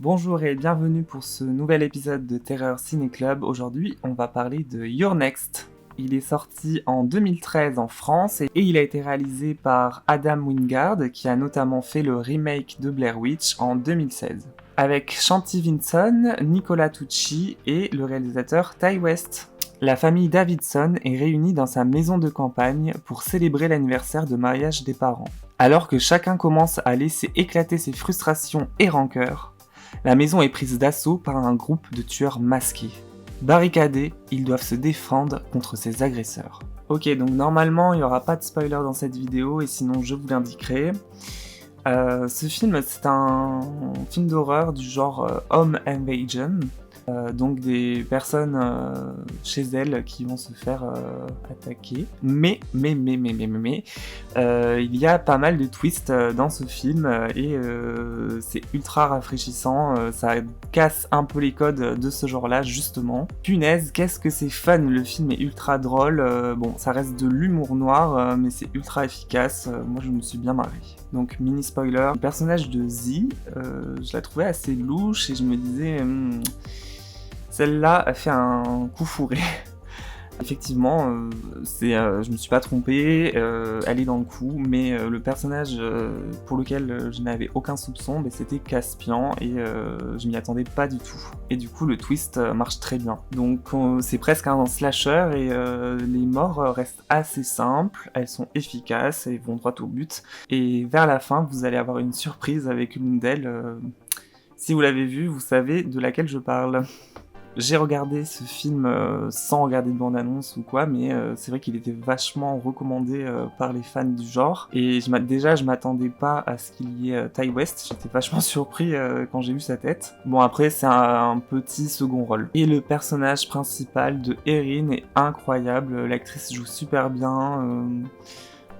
Bonjour et bienvenue pour ce nouvel épisode de Terreur Ciné Club. Aujourd'hui, on va parler de You're Next. Il est sorti en 2013 en France et il a été réalisé par Adam Wingard qui a notamment fait le remake de Blair Witch en 2016. Avec Shanti Vinson, Nicola Tucci et le réalisateur Ty West. La famille Davidson est réunie dans sa maison de campagne pour célébrer l'anniversaire de mariage des parents. Alors que chacun commence à laisser éclater ses frustrations et rancœurs, la maison est prise d'assaut par un groupe de tueurs masqués. Barricadés, ils doivent se défendre contre ces agresseurs. Ok, donc normalement il n'y aura pas de spoiler dans cette vidéo et sinon je vous l'indiquerai. Ce film, c'est un film d'horreur du genre Home Invasion. Donc des personnes chez elles qui vont se faire attaquer. Mais, il y a pas mal de twists dans ce film et c'est ultra rafraîchissant. Ça casse un peu les codes de ce genre-là, justement. Punaise, qu'est-ce que c'est fun! Le film est ultra drôle. Bon, ça reste de l'humour noir, mais c'est ultra efficace. Moi, je me suis bien marré. Donc, mini spoiler. Le personnage de Z, je la trouvais assez louche et je me disais... Celle-là a fait un coup fourré. Effectivement, je me suis pas trompé, elle est dans le coup, mais le personnage pour lequel je n'avais aucun soupçon, c'était Caspian et je m'y attendais pas du tout. Et du coup, le twist marche très bien. Donc c'est presque un slasher et les morts restent assez simples, elles sont efficaces et vont droit au but. Et vers la fin, vous allez avoir une surprise avec l'une d'elles. Si vous l'avez vu, vous savez de laquelle je parle. J'ai regardé ce film sans regarder de bande-annonce ou quoi, mais c'est vrai qu'il était vachement recommandé par les fans du genre. Et je m'attendais pas à ce qu'il y ait Ty West, j'étais vachement surpris quand j'ai vu sa tête. Bon, après, c'est un petit second rôle. Et le personnage principal de Erin est incroyable, l'actrice joue super bien.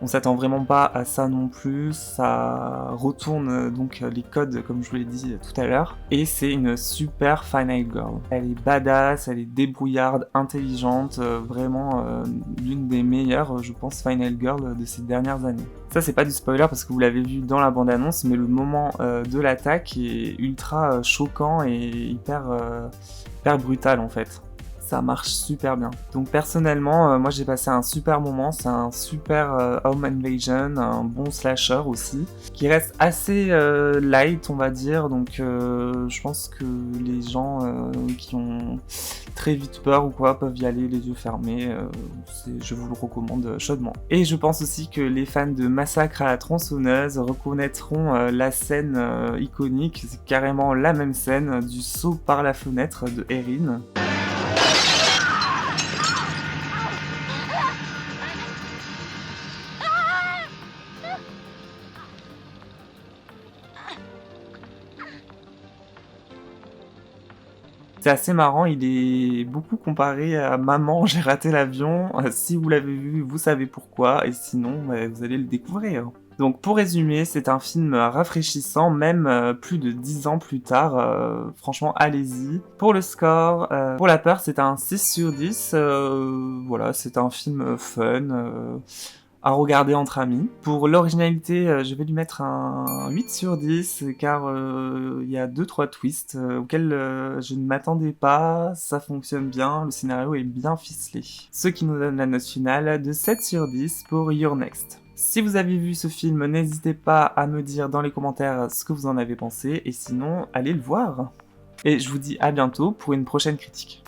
On s'attend vraiment pas à ça non plus, ça retourne donc les codes comme je vous l'ai dit tout à l'heure, et c'est une super Final Girl. Elle est badass, elle est débrouillarde, intelligente, vraiment l'une des meilleures, je pense, Final Girl de ces dernières années. Ça c'est pas du spoiler parce que vous l'avez vu dans la bande-annonce, mais le moment de l'attaque est ultra choquant et hyper brutal en fait. Ça marche super bien. Donc personnellement, moi j'ai passé un super moment, c'est un super Home Invasion, un bon slasher aussi, qui reste assez light on va dire, donc je pense que les gens qui ont très vite peur ou quoi peuvent y aller les yeux fermés, je vous le recommande chaudement. Et je pense aussi que les fans de Massacre à la tronçonneuse reconnaîtront la scène iconique, c'est carrément la même scène du saut par la fenêtre de Erin. C'est assez marrant, il est beaucoup comparé à Maman, j'ai raté l'avion. Si vous l'avez vu, vous savez pourquoi, et sinon, vous allez le découvrir. Donc pour résumer, c'est un film rafraîchissant, même plus de 10 ans plus tard. Franchement, allez-y. Pour le score, pour la peur, c'est un 6 sur 10. Voilà, c'est un film fun. À regarder entre amis. Pour l'originalité, je vais lui mettre un 8 sur 10 car il y a 2-3 twists auxquels je ne m'attendais pas, ça fonctionne bien, le scénario est bien ficelé. Ce qui nous donne la note finale de 7 sur 10 pour You're Next. Si vous avez vu ce film, n'hésitez pas à me dire dans les commentaires ce que vous en avez pensé et sinon, allez le voir. Et je vous dis à bientôt pour une prochaine critique.